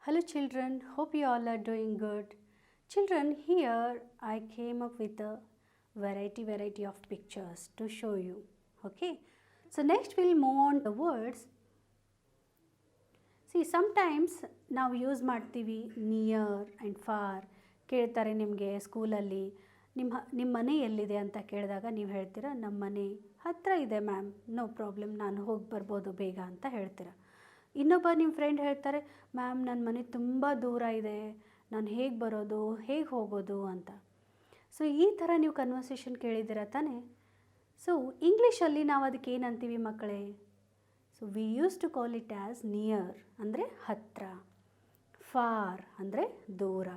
Hello children, hope you all are doing good. Children, here I came up with a variety of pictures to show you. Okay. So next we'll move on the words. See, sometimes ನಾವು use ಮಾಡ್ತೀವಿ near and for. ಕೇಳ್ತಾರೆ ನಿಮಗೆ ಸ್ಕೂಲಲ್ಲಿ ನಿಮ್ಮ ಮನೆ ಎಲ್ಲಿದೆ ಅಂತ ಕೇಳಿದಾಗ ನೀವು ಹೇಳ್ತೀರಾ ನಮ್ಮ ಮನೆ ಹತ್ತಿರ ಇದೆ ಮ್ಯಾಮ್, ನೋ ಪ್ರಾಬ್ಲಮ್, ನಾನು ಹೋಗಿ ಬರ್ಬೋದು ಬೇಗ ಅಂತ ಹೇಳ್ತೀರಾ. ಇನ್ನೊಬ್ಬ ನಿಮ್ಮ ಫ್ರೆಂಡ್ ಹೇಳ್ತಾರೆ ಮ್ಯಾಮ್ ನನ್ನ ಮನೆ ತುಂಬ ದೂರ ಇದೆ, ನಾನು ಹೇಗೆ ಬರೋದು, ಹೇಗೆ ಹೋಗೋದು ಅಂತ. ಸೊ ಈ ಥರ ನೀವು ಕನ್ವರ್ಸೇಷನ್ ಕೇಳಿದ್ದೀರ ತಾನೇ. ಸೊ ಇಂಗ್ಲೀಷಲ್ಲಿ ನಾವು ಅದಕ್ಕೆ ಏನಂತೀವಿ ಮಕ್ಕಳೇ? So we use to call it as near ಅಂದರೆ ಹತ್ತಿರ, ಫಾರ್ ಅಂದರೆ ದೂರ.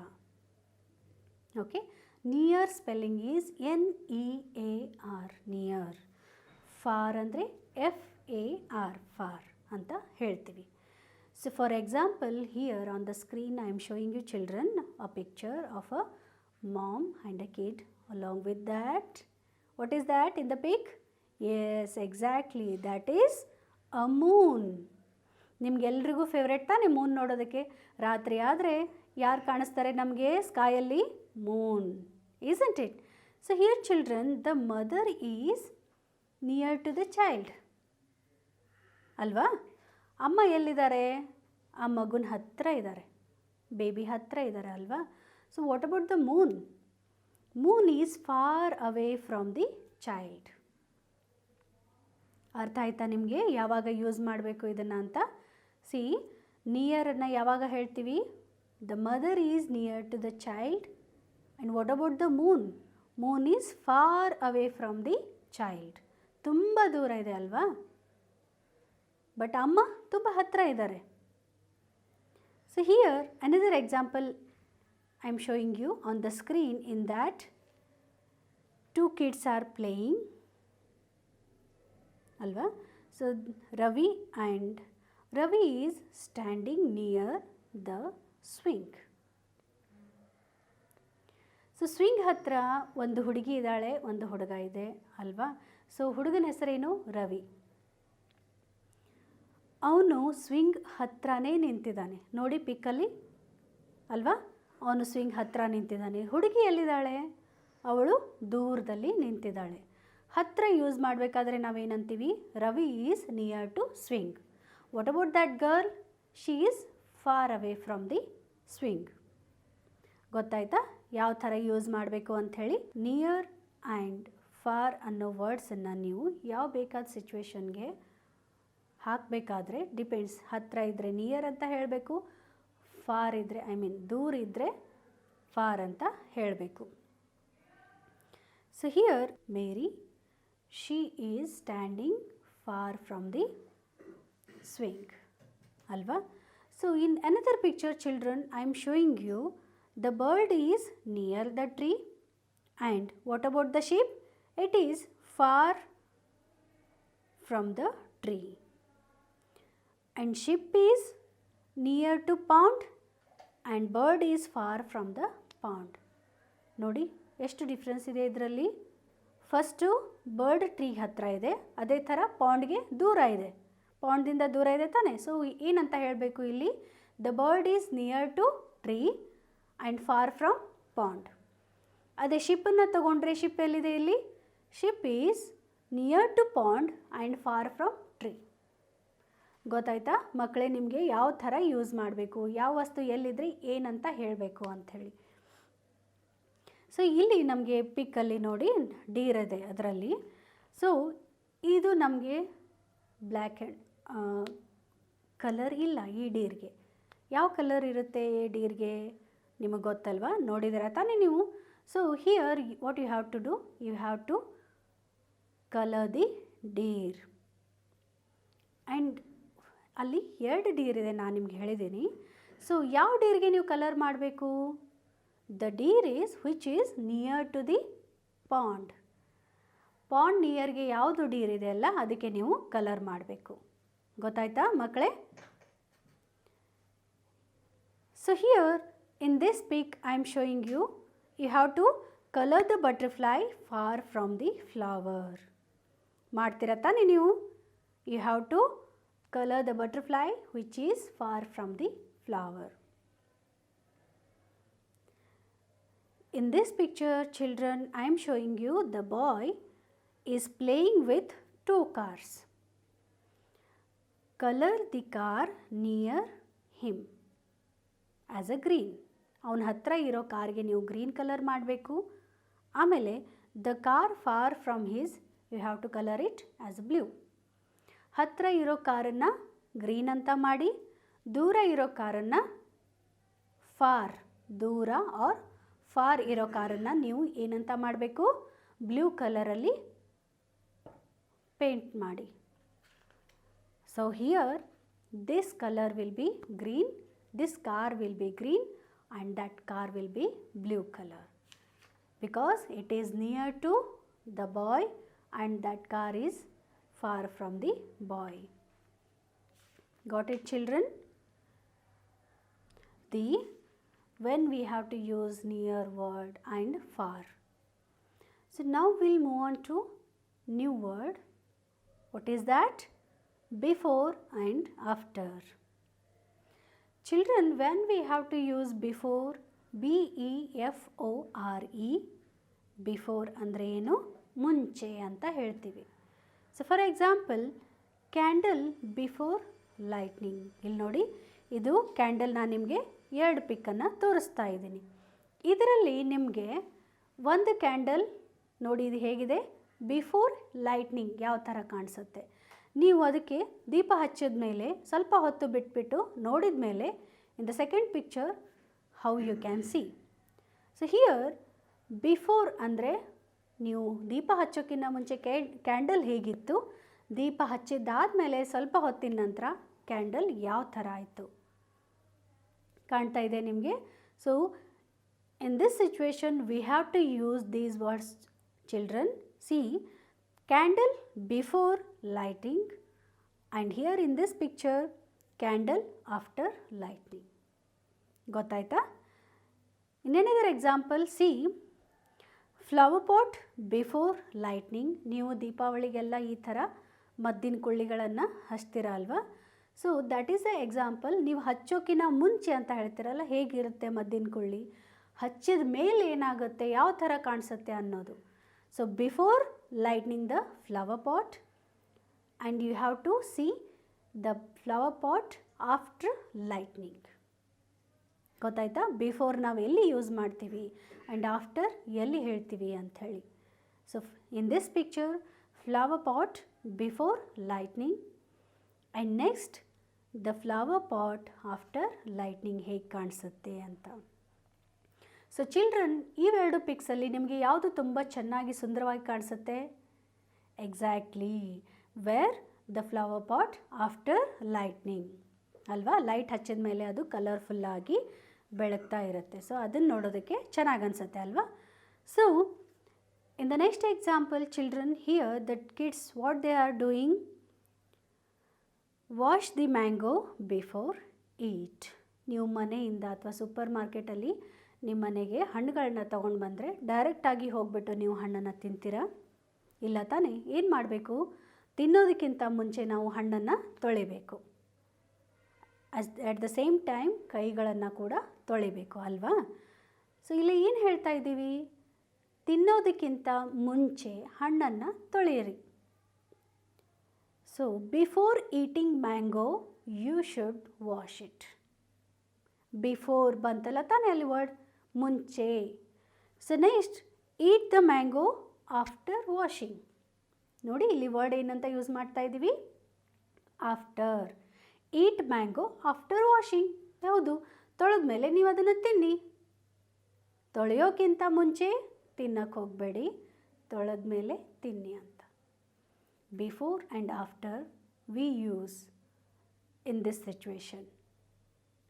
Okay, near spelling is NEAR, near. Far ಅಂದರೆ FAR, ಫಾರ್ ಅಂತ ಹೇಳ್ತೀವಿ. So for example, here on the screen I am showing you children a picture of a mom and a kid. Along with that, what is that in the pic? Yes, exactly, that is a moon. ನಿಮಗೆಲ್ರಿಗೂ favourite ತಾನೇ moon ನೋಡೋದಕ್ಕೆ. ರಾತ್ರಿ ಆದರೆ ಯಾರು ಕಾಣಿಸ್ತಾರೆ ನಮಗೆ ಸ್ಕೈಯಲ್ಲಿ? Moon, isn't it? So here children, the mother is near to the child. ಅಲ್ವಾ? ಅಮ್ಮ ಎಲ್ಲಿದ್ದಾರೆ? ಆ ಮಗುನ ಹತ್ತಿರ ಇದ್ದಾರೆ, ಬೇಬಿ ಹತ್ತಿರ ಇದ್ದಾರೆ ಅಲ್ವಾ? So what about the moon? Moon is far away from the child. ಅರ್ಥ ಆಯ್ತಾ ನಿಮಗೆ ಯಾವಾಗ ಯೂಸ್ ಮಾಡಬೇಕು ಇದನ್ನು ಅಂತ? ಸಿ, ನಿಯರನ್ನು ಯಾವಾಗ ಹೇಳ್ತೀವಿ? The mother is near to the child. And what about the moon? Moon is far away from the child. ತುಂಬ ದೂರ ಇದೆ ಅಲ್ವಾ? ಬಟ್ ಅಮ್ಮ ತುಂಬ ಹತ್ತಿರ ಇದ್ದಾರೆ. So here another example I am showing you on the screen. In that, two kids are playing ಅಲ್ವಾ? So Ravi is standing near the swing. So swing ಹತ್ತಿರ ಒಂದು ಹುಡುಗಿ ಇದ್ದಾಳೆ, ಒಂದು ಹುಡುಗ ಇದೆ ಅಲ್ವಾ? ಸೊ ಹುಡುಗನ ಹೆಸರೇನು? ರವಿ. ಅವನು ಸ್ವಿಂಗ್ ಹತ್ರನೇ ನಿಂತಿದ್ದಾನೆ ನೋಡಿ ಪಿಕ್ಕಲ್ಲಿ ಅಲ್ವಾ? ಅವನು ಸ್ವಿಂಗ್ ಹತ್ತಿರ ನಿಂತಿದ್ದಾನೆ. ಹುಡುಗಿ ಎಲ್ಲಿದ್ದಾಳೆ? ಅವಳು ದೂರದಲ್ಲಿ ನಿಂತಿದ್ದಾಳೆ. ಹತ್ತಿರ ಯೂಸ್ ಮಾಡಬೇಕಾದ್ರೆ ನಾವೇನಂತೀವಿ? Ravi is near to swing. What about that girl? She is far away from the swing. ಗೊತ್ತಾಯ್ತಾ ಯಾವ ಥರ ಯೂಸ್ ಮಾಡಬೇಕು ಅಂಥೇಳಿ? ನಿಯರ್ ಆ್ಯಂಡ್ ಫಾರ್ ಅನ್ನೋ ವರ್ಡ್ಸನ್ನು ನೀವು ಯಾವ ಬೇಕಾದ ಸಿಚುವೇಶನ್ಗೆ ಹಾಕಬೇಕಾದ್ರೆ ಡಿಪೆಂಡ್ಸ್. ಹತ್ತಿರ ಇದ್ದರೆ ನಿಯರ್ ಅಂತ ಹೇಳಬೇಕು, ಫಾರ್ ಇದ್ದರೆ ದೂರ ಇದ್ದರೆ ಫಾರ್ ಅಂತ ಹೇಳಬೇಕು. So here Mary, she is standing far from the swing ಅಲ್ವಾ? So in another picture children I am showing you the bird is near the tree. And what about the sheep? It is far from the tree. And ship is near to pond and bird is far from the pond. ನೋಡಿ ಎಷ್ಟು difference ಇದೆ ಇದರಲ್ಲಿ. First bird tree ಹತ್ತಿರ ಇದೆ, ಅದೇ ಥರ ಪಾಂಡ್ಗೆ ದೂರ ಇದೆ, ಪಾಂಡ್ದಿಂದ ದೂರ ಇದೆ ತಾನೇ. ಸೊ ಏನಂತ ಹೇಳಬೇಕು ಇಲ್ಲಿ? The bird is near to tree and far from pond. ಅದೇ ಶಿಪ್ಪನ್ನು ತಗೊಂಡ್ರೆ ಶಿಪ್ ಎಲ್ಲಿದೆ ಇಲ್ಲಿ? Ship is near to pond and far from tree. ಗೊತ್ತಾಯ್ತಾ ಮಕ್ಕಳೇ ನಿಮಗೆ ಯಾವ ಥರ ಯೂಸ್ ಮಾಡಬೇಕು, ಯಾವ ವಸ್ತು ಎಲ್ಲಿದ್ರೆ ಏನಂತ ಹೇಳಬೇಕು ಅಂಥೇಳಿ. ಸೊ ಇಲ್ಲಿ ನಮಗೆ ಪಿಕ್ಕಲ್ಲಿ ನೋಡಿ ಡೀರ್ ಇದೆ ಅದರಲ್ಲಿ. ಸೊ ಇದು ನಮಗೆ ಬ್ಲ್ಯಾಕ್ ಆ್ಯಂಡ್ ಕಲರ್ ಇಲ್ಲ ಈ ಡೀರ್ಗೆ. ಯಾವ ಕಲರ್ ಇರುತ್ತೆ ಡೀರ್ಗೆ ನಿಮಗೆ ಗೊತ್ತಲ್ವಾ? ನೋಡಿದ್ದೀರಾ ತಾನೇ ನೀವು? So here what you have to do? You have to colour the deer. And ಅಲ್ಲಿ 2 ಡೀರ್ ಇದೆ, ನಾನು ನಿಮ್ಗೆ ಹೇಳಿದ್ದೀನಿ. ಸೊ ಯಾವ ಡೀರ್ಗೆ ನೀವು ಕಲರ್ ಮಾಡಬೇಕು? The deer is which is near to the pond. Pond ನಿಯರ್ಗೆ ಯಾವುದು ಡೀರ್ ಇದೆ ಅಲ್ಲ ಅದಕ್ಕೆ ನೀವು ಕಲರ್ ಮಾಡಬೇಕು. ಗೊತ್ತಾಯ್ತಾ ಮಕ್ಕಳೇ? So here in this pic I am showing you, you have to colour the butterfly far from the flower. ಮಾಡ್ತೀರಾ ತಾನೇ ನೀವು? You have to color the butterfly which is far from the flower. in this picture, children, I am showing you the boy is playing with two cars. Color the car near him as a green. ಅವನ ಹತ್ರ ಇರೋ ಕಾರ್ಗೆ ನೀವು green colour ಮಾಡಬೇಕು. ಆಮೇಲೆ the car far from his you have to colour it as blue. ಹತ್ತಿರ ಇರೋ ಕಾರನ್ನು green ಅಂತ ಮಾಡಿ, ದೂರ ಇರೋ ಕಾರನ್ನು ಫಾರ್, ದೂರ ಆರ್ ಫಾರ್ ಇರೋ ಕಾರನ್ನು ನೀವು ಏನಂತ ಮಾಡಬೇಕು, ಬ್ಲೂ ಕಲರಲ್ಲಿ ಪೇಂಟ್ ಮಾಡಿ. So here this colour will be green, this car will be green and that car will be blue color because it is near to the boy and that car is far from the boy. Got it, children? When we have to use near word and far. So now we'll move on to new word. What is that? Before and after. Children, when we have to use before, B-E-F-O-R-E, before ಅಂದರೆ ಏನು, ಮುಂಚೆ ಅಂತ ಹೇಳ್ತೀವಿ. So for example, candle before lightning. ಇಲ್ಲಿ ನೋಡಿ, ಇದು candle ನಾನು ನಿಮಗೆ 2 ಪಿಕ್ಕನ್ನು ತೋರಿಸ್ತಾ ಇದ್ದೀನಿ. ಇದರಲ್ಲಿ ನಿಮಗೆ ಒಂದು ಕ್ಯಾಂಡಲ್ ನೋಡಿ, ಇದು ಹೇಗಿದೆ, ಬಿಫೋರ್ ಲೈಟ್ನಿಂಗ್ ಯಾವ ಥರ ಕಾಣಿಸುತ್ತೆ. ನೀವು ಅದಕ್ಕೆ ದೀಪ ಹಚ್ಚಿದ ಮೇಲೆ ಸ್ವಲ್ಪ ಹೊತ್ತು ಬಿಟ್ಬಿಟ್ಟು ನೋಡಿದ ಮೇಲೆ in the second picture how you can see. So here before ಅಂದರೆ ನೀವು ದೀಪ ಹಚ್ಚೋಕ್ಕಿಂತ ಮುಂಚೆ ಕ್ಯಾಂಡಲ್ ಹೇಗಿತ್ತು, ದೀಪ ಹಚ್ಚಿದ್ದಾದಮೇಲೆ ಸ್ವಲ್ಪ ಹೊತ್ತಿನ ನಂತರ ಕ್ಯಾಂಡಲ್ ಯಾವ ಥರ ಆಯಿತು ಕಾಣ್ತಾ ಇದೆ ನಿಮಗೆ. So in this situation we have to use these words, children. See, candle before lighting and here in this picture candle after lighting. ಗೊತ್ತಾಯ್ತಾ? In another example, see, flower pot before lighting. ನೀವು ದೀಪಾವಳಿಗೆಲ್ಲ ಈ ಥರ ಮದ್ದಿನ ಕುಳ್ಳಿಗಳನ್ನು ಹಚ್ತೀರ ಅಲ್ವಾ. So that is A example. ನೀವು ಹಚ್ಚೋಕ್ಕಿಂತ ಮುಂಚೆ ಅಂತ ಹೇಳ್ತೀರಲ್ಲ, ಹೇಗಿರುತ್ತೆ ಮದ್ದಿನ ಕುಳ್ಳಿ, ಹಚ್ಚಿದ ಮೇಲೆ ಏನಾಗುತ್ತೆ, ಯಾವ ಥರ ಕಾಣಿಸುತ್ತೆ ಅನ್ನೋದು. So before lighting the flower pot and you have to see the flower pot after lightning. ಗೊತ್ತಾಯ್ತಾ? ಬಿಫೋರ್ ನಾವು ಎಲ್ಲಿ ಯೂಸ್ ಮಾಡ್ತೀವಿ ಆ್ಯಂಡ್ ಆಫ್ಟರ್ ಎಲ್ಲಿ ಹೇಳ್ತೀವಿ ಅಂಥೇಳಿ. So in this picture flower pot before lightning and next the flower pot after lightning ಹೇಗೆ ಕಾಣಿಸುತ್ತೆ ಅಂತ. ಸೊ ಚಿಲ್ಡ್ರನ್, ಇವೆರಡು ಪಿಕ್ಸಲ್ಲಿ ನಿಮಗೆ ಯಾವುದು ತುಂಬ ಚೆನ್ನಾಗಿ ಸುಂದರವಾಗಿ ಕಾಣಿಸುತ್ತೆ? Exactly, where the flower pot after lightning ಅಲ್ವಾ. ಲೈಟ್ ಹಚ್ಚಿದ ಮೇಲೆ ಅದು ಕಲರ್ಫುಲ್ಲಾಗಿ ಬೆಳಗ್ತಾ ಇರುತ್ತೆ. ಸೊ ಅದನ್ನು ನೋಡೋದಕ್ಕೆ ಚೆನ್ನಾಗಿ ಅನಿಸುತ್ತೆ ಅಲ್ವಾ. So in the next example, children, here the kids what they are doing, wash the mango before eat. ನೀವು ಮನೆಯಿಂದ ಅಥವಾ ಸೂಪರ್ ಮಾರ್ಕೆಟಲ್ಲಿ ನಿಮ್ಮ ಮನೆಗೆ ಹಣ್ಣುಗಳನ್ನ ತೊಗೊಂಡು ಬಂದರೆ ಡೈರೆಕ್ಟಾಗಿ ಹೋಗ್ಬಿಟ್ಟು ನೀವು ಹಣ್ಣನ್ನು ತಿಂತೀರಾ? ಇಲ್ಲ ತಾನೇ. ಏನು ಮಾಡಬೇಕು, ತಿನ್ನೋದಕ್ಕಿಂತ ಮುಂಚೆ ನಾವು ಹಣ್ಣನ್ನು ತೊಳಿಬೇಕು. ಅಟ್ ದ ಸೇಮ್ ಟೈಮ್ ಕೈಗಳನ್ನು ಕೂಡ ತೊಳಿಬೇಕು ಅಲ್ವಾ. ಸೊ ಇಲ್ಲಿ ಏನು ಹೇಳ್ತಾ ಇದ್ದೀವಿ, ತಿನ್ನೋದಕ್ಕಿಂತ ಮುಂಚೆ ಹಣ್ಣನ್ನು ತೊಳೆಯಿರಿ. So before eating mango you should wash it. Before ಬಂತಲ್ಲ ತಾನೇ ಅಲ್ಲಿ ವರ್ಡ್, ಮುಂಚೆ. So next, eat the mango after washing. ನೋಡಿ ಇಲ್ಲಿ ವರ್ಡ್ ಏನಂತ ಯೂಸ್ ಮಾಡ್ತಾ ಇದ್ದೀವಿ, after. Eat mango after washing. ಯಾವುದು, ತೊಳೆದ ಮೇಲೆ ನೀವು ಅದನ್ನು ತಿನ್ನಿ. ತೊಳೆಯೋಕ್ಕಿಂತ ಮುಂಚೆ ತಿನ್ನಕ್ಕೆ ಹೋಗಬೇಡಿ, ತೊಳೆದ ಮೇಲೆ ತಿನ್ನಿ ಅಂತ. Before and after we use in this situation,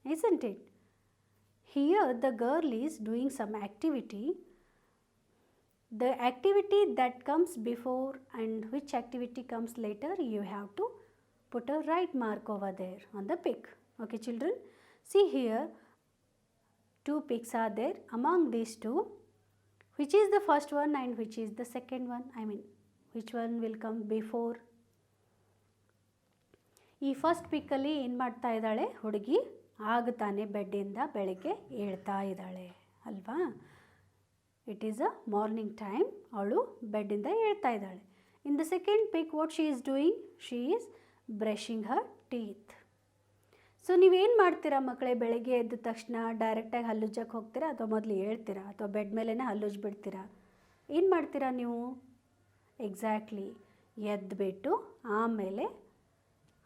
isn't it? Here the girl is doing some activity. The activity that comes before and which activity comes later, you have to put a right mark over there on the pic. Okay children, see here 2 pics are there. Among these two, which is the first one and which is the second one? I mean, which one will come before? ಈ first ಪಿಕ್ಕಲ್ಲಿ ಏನು ಮಾಡ್ತಾ ಇದ್ದಾಳೆ ಹುಡುಗಿ, ಆಗ ತಾನೇ ಬೆಡ್ಡಿಂದ ಬೆಳಗ್ಗೆ ಏಳ್ತಾ ಇದ್ದಾಳೆ ಅಲ್ವಾ. It is a morning time. ಅವಳು ಬೆಡ್ಡಿಂದ ಹೇಳ್ತಾ ಇದ್ದಾಳೆ. ಇನ್ the second pick what she is doing, she is brushing Har teeth. So ನೀವೇನು ಮಾಡ್ತೀರಾ ಮಕ್ಕಳೇ, ಬೆಳಗ್ಗೆ ಎದ್ದ ತಕ್ಷಣ ಡೈರೆಕ್ಟಾಗಿ ಹಲ್ಲುಜ್ಜಕ್ಕೆ ಹೋಗ್ತೀರಾ ಅಥವಾ ಮೊದಲು ಹೇಳ್ತೀರಾ ಅಥವಾ ಬೆಡ್ ಮೇಲೇ ಹಲ್ಲುಜ್ಜಿ ಬಿಡ್ತೀರಾ? ಏನು ಮಾಡ್ತೀರಾ ನೀವು? ಎಕ್ಸಾಕ್ಟ್ಲಿ, ಎದ್ದುಬಿಟ್ಟು ಆಮೇಲೆ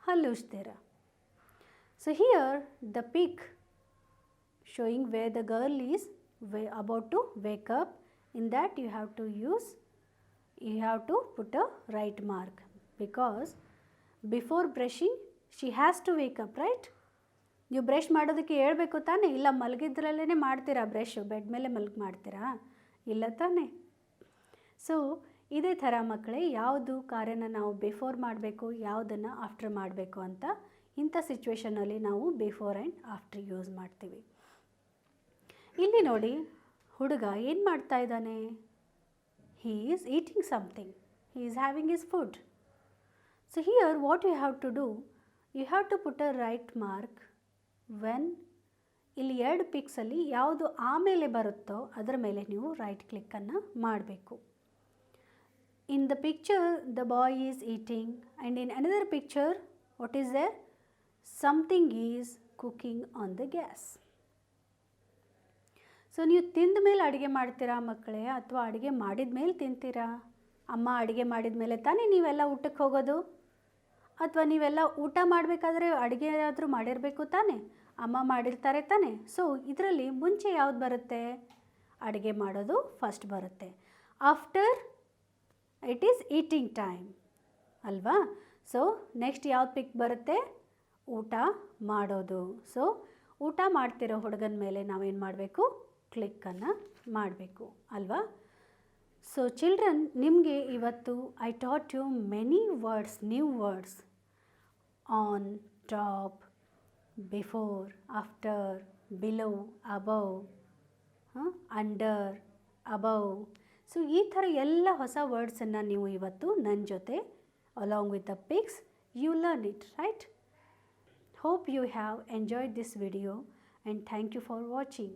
ಹಲ್ಲುಜ್ತೀರಾ. So here the pic showing where the girl is about to wake up. In that you have to put a right mark, because before brushing she has to wake up, right? ನೀವು brush ಮಾಡೋದಕ್ಕೆ ಹೇಳ್ಬೇಕು ತಾನೇ? ಇಲ್ಲ ಮಲಗಿದ್ರಲ್ಲೇ ಮಾಡ್ತೀರಾ brush? Bed ಮೇಲೆ ಮಲಗಿ ಮಾಡ್ತೀರಾ? ಇಲ್ಲ ತಾನೇ? ಸೊ ಇದೇ ಥರ ಮಕ್ಕಳೇ, ಯಾವುದು ಕಾರ್ಯನ ನಾವು ಬಿಫೋರ್ ಮಾಡಬೇಕು, ಯಾವುದನ್ನು ಆಫ್ಟರ್ ಮಾಡಬೇಕು ಅಂತ ಇಂಥ ಸಿಚುವೇಷನಲ್ಲಿ ನಾವು ಬಿಫೋರ್ ಆ್ಯಂಡ್ ಆಫ್ಟರ್ ಯೂಸ್ ಮಾಡ್ತೀವಿ. ಇಲ್ಲಿ ನೋಡಿ, ಹುಡುಗ ಏನು ಮಾಡ್ತಾ ಇದ್ದಾನೆ? He is eating something, he is having his food. So here what you have to do, you have to put a right mark when ಇಲ್ಲಿ 2 ಪಿಕ್ಸಲ್ಲಿ ಯಾವುದು ಆಮೇಲೆ ಬರುತ್ತೋ ಅದರ ಮೇಲೆ ನೀವು ರೈಟ್ ಕ್ಲಿಕ್ಕನ್ನು ಮಾಡಬೇಕು. In the picture the boy is eating and in another picture what is there, something is cooking on the gas. So ನೀವು ತಿಂದ ಮೇಲೆ ಅಡುಗೆ ಮಾಡ್ತೀರಾ ಮಕ್ಕಳೇ, ಅಥವಾ ಅಡುಗೆ ಮಾಡಿದ ಮೇಲೆ ತಿಂತೀರಾ? ಅಮ್ಮ ಅಡುಗೆ ಮಾಡಿದ ಮೇಲೆ ತಾನೇ ನೀವೆಲ್ಲ ಊಟಕ್ಕೆ ಹೋಗೋದು, ಅಥವಾ ನೀವೆಲ್ಲ ಊಟ ಮಾಡಬೇಕಾದ್ರೆ ಅಡುಗೆ ಆದರೂ ಮಾಡಿರಬೇಕು ತಾನೇ? ಅಮ್ಮ ಮಾಡಿರ್ತಾರೆ ತಾನೇ? ಸೊ ಇದರಲ್ಲಿ ಮುಂಚೆ ಯಾವುದು ಬರುತ್ತೆ? ಅಡುಗೆ ಮಾಡೋದು ಫಸ್ಟ್ ಬರುತ್ತೆ. After it is eating time ಅಲ್ವಾ? ಸೊ ನೆಕ್ಸ್ಟ್ ಯಾವ್ದು ಪಿಕ್ ಬರುತ್ತೆ? ಊಟ ಮಾಡೋದು. ಸೊ ಊಟ ಮಾಡ್ತಿರೋ ಹುಡುಗನ ಮೇಲೆ ನಾವೇನು ಮಾಡಬೇಕು? ಕ್ಲಿಕ್ಕನ್ನು ಮಾಡಬೇಕು ಅಲ್ವಾ? ಸೊ ಚಿಲ್ಡ್ರನ್, ನಿಮಗೆ ಇವತ್ತು I taught you many words, new words, on, top, before, after, below, above, under, above. So ಈ ಥರ ಎಲ್ಲ ಹೊಸ ವರ್ಡ್ಸನ್ನು ನೀವು ಇವತ್ತು ನನ್ನ ಜೊತೆ along with the pics you learn it, right? Hope you have enjoyed this video and thank you for watching.